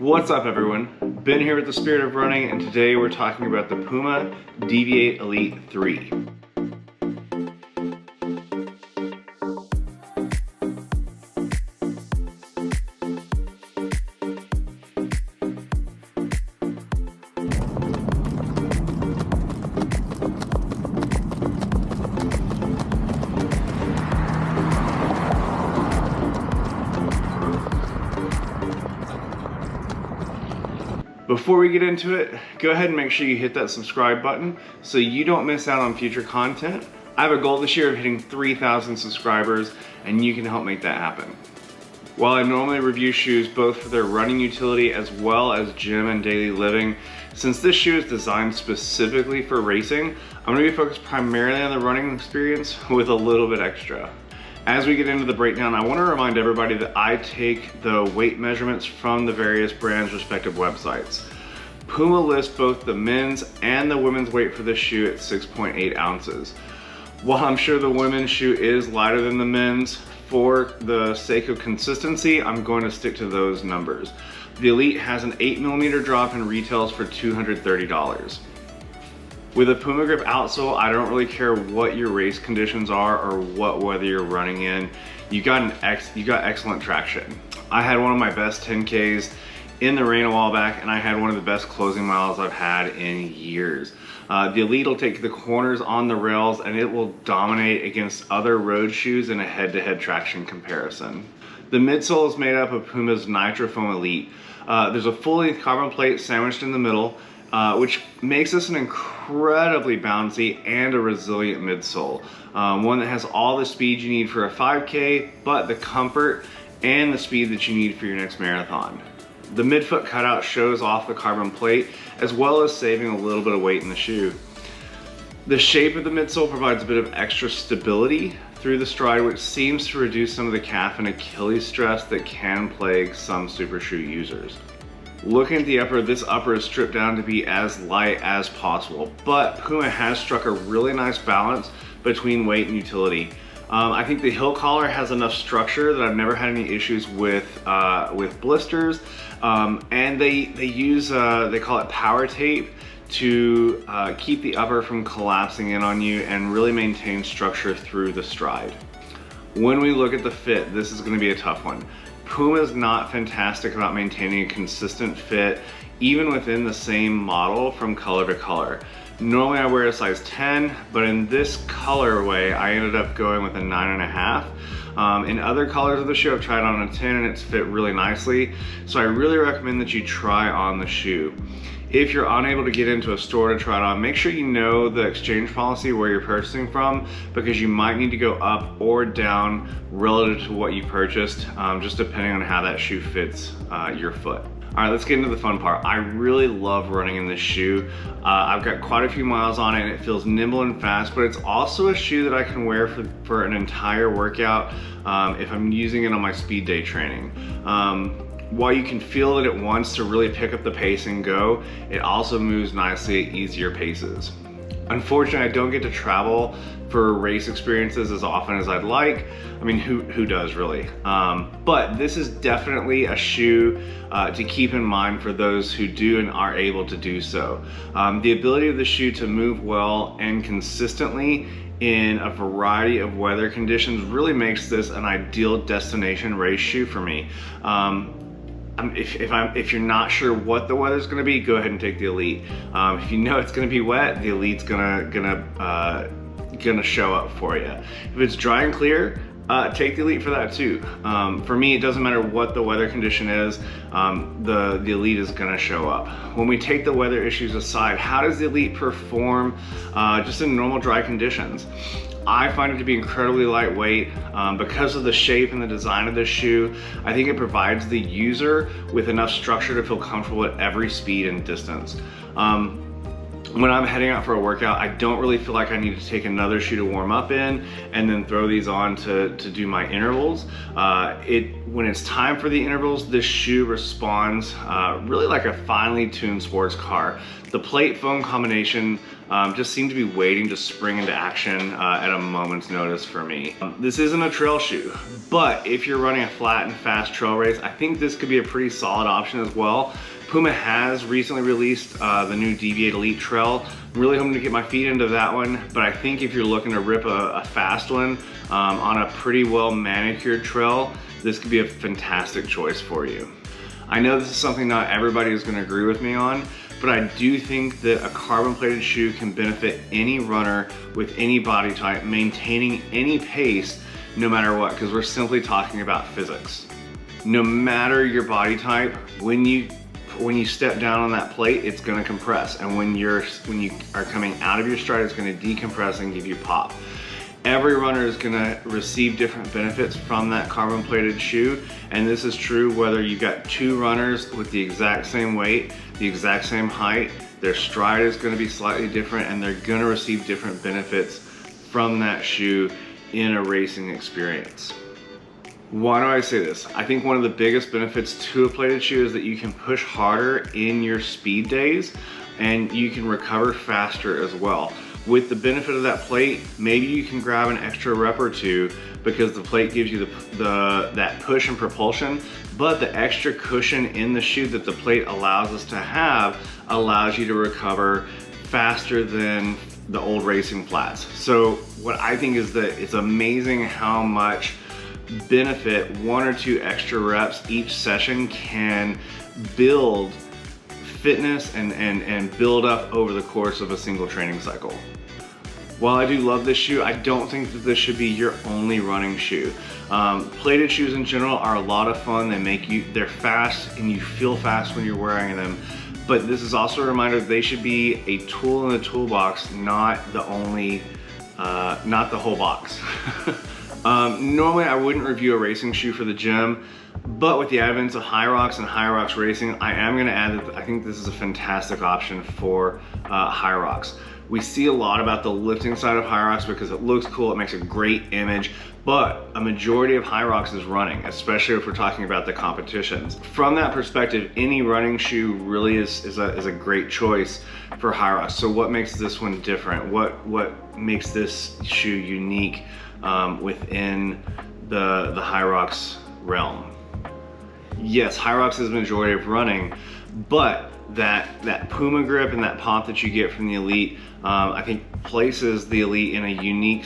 What's up everyone? Ben here with the Spirit of Running, and today we're talking about the Puma Deviate Elite 3. Before we get into it, go ahead and make sure you hit that subscribe button so you don't miss out on future content. I have a goal this year of hitting 3,000 subscribers, and you can help make that happen. While I normally review shoes both for their running utility as well as gym and daily living, since this shoe is designed specifically for racing, I'm going to be focused primarily on the running experience with a little bit extra. As we get into the breakdown, I want to remind everybody that I take the weight measurements from the various brands' respective websites. Puma lists both the men's and the women's weight for this shoe at 6.8 ounces. While I'm sure the women's shoe is lighter than the men's, for the sake of consistency, I'm going to stick to those numbers. The Elite has an 8mm drop and retails for $230. With a Puma Grip outsole, I don't really care what your race conditions are or what weather you're running in. You got excellent traction. I had one of my best 10Ks in the rain a while back, and I had one of the best closing miles I've had in years. The Elite will take the corners on the rails, and it will dominate against other road shoes in a head-to-head traction comparison. The midsole is made up of Puma's Nitro Foam Elite. There's a full-length carbon plate sandwiched in the middle, which makes this an incredibly bouncy and a resilient midsole. One that has all the speed you need for a 5K, but the comfort and the speed that you need for your next marathon. The midfoot cutout shows off the carbon plate, as well as saving a little bit of weight in the shoe. The shape of the midsole provides a bit of extra stability through the stride, which seems to reduce some of the calf and Achilles stress that can plague some super shoe users. Looking at the upper, this upper is stripped down to be as light as possible, but Puma has struck a really nice balance between weight and utility. I think the heel collar has enough structure that I've never had any issues with blisters, and they call it power tape to keep the upper from collapsing in on you and really maintain structure through the stride. When we look at the fit, this is going to be a tough one. Puma is not fantastic about maintaining a consistent fit even within the same model from color to color. Normally I wear a size 10, but in this colorway I ended up going with a 9.5. In other colors of the shoe I've tried on a 10 and it's fit really nicely, so I really recommend that you try on the shoe. If you're unable to get into a store to try it on, make sure you know the exchange policy where you're purchasing from, because you might need to go up or down relative to what you purchased, just depending on how that shoe fits your foot. All right, let's get into the fun part. I really love running in this shoe. I've got quite a few miles on it and it feels nimble and fast, but it's also a shoe that I can wear for an entire workout if I'm using it on my speed day training. While you can feel that it wants to really pick up the pace and go, it also moves nicely at easier paces. Unfortunately, I don't get to travel for race experiences as often as I'd like. I mean, who does really? But this is definitely a shoe to keep in mind for those who do and are able to do so. The ability of the shoe to move well and consistently in a variety of weather conditions really makes this an ideal destination race shoe for me. If you're not sure what the weather's gonna be, go ahead and take the Elite. If you know it's gonna be wet, the Elite's gonna show up for you. If it's dry and clear, take the Elite for that too. For me, it doesn't matter what the weather condition is, the Elite is gonna show up. When we take the weather issues aside, how does the Elite perform just in normal dry conditions? I find it to be incredibly lightweight because of the shape and the design of this shoe. I think it provides the user with enough structure to feel comfortable at every speed and distance. When I'm heading out for a workout, I don't really feel like I need to take another shoe to warm up in and then throw these on to do my intervals. When it's time for the intervals, this shoe responds really like a finely tuned sports car. The plate foam combination just seem to be waiting to spring into action at a moment's notice for me. This isn't a trail shoe, but if you're running a flat and fast trail race, I think this could be a pretty solid option as well. Puma has recently released the new Deviate Elite Trail. I'm really hoping to get my feet into that one, but I think if you're looking to rip a fast one on a pretty well manicured trail, this could be a fantastic choice for you. I know this is something not everybody is going to agree with me on, but I do think that a carbon plated shoe can benefit any runner with any body type, maintaining any pace no matter what, because we're simply talking about physics. No matter your body type, when you step down on that plate, it's gonna compress. And when you are coming out of your stride, it's gonna decompress and give you pop. Every runner is gonna receive different benefits from that carbon plated shoe. And this is true whether you've got two runners with the exact same weight, the exact same height, their stride is gonna be slightly different and they're gonna receive different benefits from that shoe in a racing experience. Why do I say this? I think one of the biggest benefits to a plated shoe is that you can push harder in your speed days and you can recover faster as well. With the benefit of that plate, maybe you can grab an extra rep or two because the plate gives you that push and propulsion, but the extra cushion in the shoe that the plate allows us to have allows you to recover faster than the old racing flats. So what I think is that it's amazing how much benefit one or two extra reps each session can build fitness and build up over the course of a single training cycle. While I do love this shoe, I don't think that this should be your only running shoe. Plated shoes in general are a lot of fun. They're fast and you feel fast when you're wearing them. But this is also a reminder that they should be a tool in the toolbox, not the whole box. Normally I wouldn't review a racing shoe for the gym, but with the advent of Hyrox and Hyrox Racing, I am gonna add that I think this is a fantastic option for Hyrox. We see a lot about the lifting side of Hyrox because it looks cool, it makes a great image, but a majority of Hyrox is running, especially if we're talking about the competitions. From that perspective, any running shoe really is a great choice for Hyrox. So what makes this one different? What makes this shoe unique within the Hyrox realm? Yes, Hyrox is the majority of running, but that Puma grip and that pop that you get from the Elite, I think places the Elite in a unique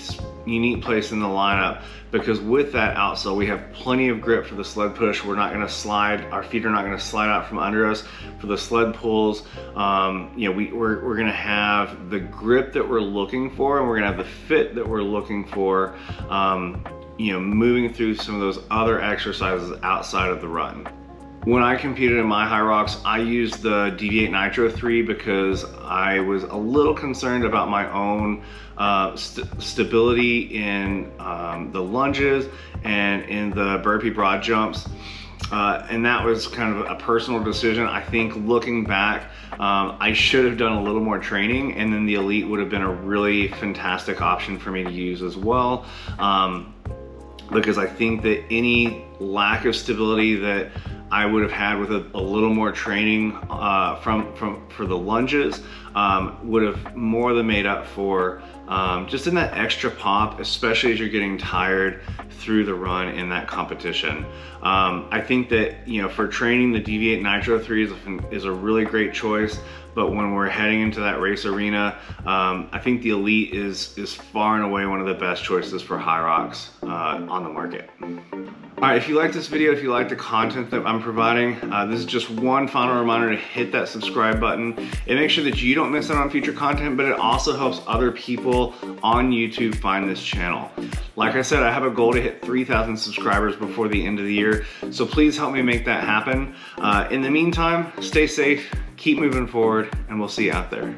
place in the lineup, because with that outsole we have plenty of grip for the sled push. We're not going to slide, our feet are not going to slide out from under us for the sled pulls. You know, we're going to have the grip that we're looking for, and we're going to have the fit that we're looking for, you know, moving through some of those other exercises outside of the run. When I competed in my Hyrox, I used the Deviate Nitro 3 because I was a little concerned about my own stability in the lunges and in the burpee broad jumps. And that was kind of a personal decision. I think looking back, I should have done a little more training, and then the Elite would have been a really fantastic option for me to use as well. Because I think that any lack of stability that I would have had with a little more training for the lunges would have more than made up for just in that extra pop, especially as you're getting tired through the run in that competition. I think that, you know, for training, the Deviate Nitro 3 is a really great choice, but when we're heading into that race arena, I think the Elite is far and away one of the best choices for Hyrox on the market. All right, if you like this video, if you like the content that I'm providing, this is just one final reminder to hit that subscribe button. It makes sure that you don't miss out on future content, but it also helps other people on YouTube find this channel. Like I said, I have a goal to hit 3,000 subscribers before the end of the year, so please help me make that happen. In the meantime, stay safe, keep moving forward, and we'll see you out there.